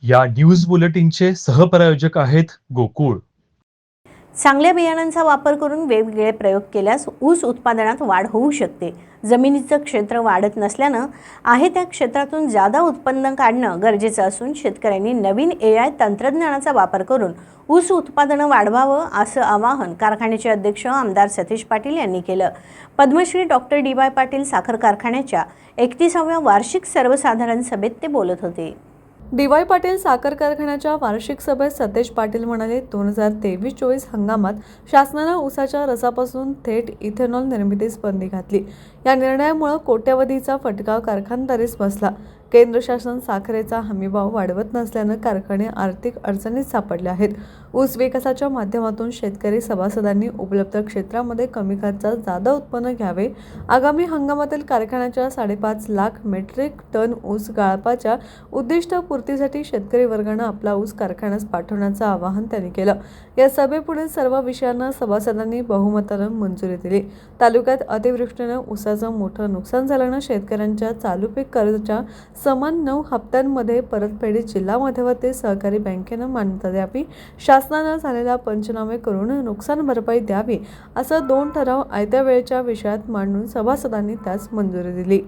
या न्यूज बुलेटिनचे सहप्रायोजक आहेत गोकुळ. चांगल्या बियाणांचा वापर करून वेगवेगळे प्रयोग केल्यास ऊस उत्पादनात वाढ होऊ शकते. जमिनीचं क्षेत्र वाढत नसल्यानं आहे त्या क्षेत्रातून जादा उत्पन्न काढणं गरजेचं असून शेतकऱ्यांनी नवीन AI तंत्रज्ञानाचा वापर करून ऊस उत्पादन वाढवावं असं आवाहन कारखान्याचे अध्यक्ष आमदार सतीश पाटील यांनी केलं. पद्मश्री डॉक्टर DY पाटील साखर कारखान्याच्या 31व्या वार्षिक सर्वसाधारण सभेत ते बोलत होते. DY पाटील साखर कारखान्याच्या वार्षिक सभेत सतीश पाटील म्हणाले, 2023-24 हंगामात शासनानं ऊसाच्या रसापासून थेट इथेनॉल निर्मितीस बंदी घातली. या निर्णयामुळे कोट्यवधीचा फटका कारखानदारीस बसला. केंद्र शासन साखरेचा हमीभाव वाढवत नसल्यानं कारखाने आर्थिक अडचणीत सापडले आहेत. ऊस विकासाच्या माध्यमातून शेतकरी सभासदांनी उपलब्ध क्षेत्रामध्ये कमी खर्चात जादा उत्पन्न घ्यावे. आगामी हंगामातील कारखान्याच्या 5.5 लाख मेट्रिक टन ऊस गाळपाच्या उद्दिष्टपूर्तीसाठी शेतकरी वर्गानं आपला ऊस कारखान्यास पाठवण्याचं आवाहन त्यांनी केलं. या सभेपुढील सर्व विषयांना सभासदांनी बहुमतानं मंजुरी दिली. तालुक्यात अतिवृष्टीनं ऊसाचं मोठं नुकसान झाल्यानं शेतकऱ्यांच्या चालू पीक कर्जाच्या समान 9 हप्त्यांमध्ये परतफेडीत जिल्हा मध्यवर्ती सहकारी बँकेनं मान्यता द्यावी. शासनानं झालेला पंचनामे करून नुकसान भरपाई द्यावी असं 2 ठराव आयत्या वेळेच्या विषयात मांडून सभासदांनी त्यास मंजुरी दिली.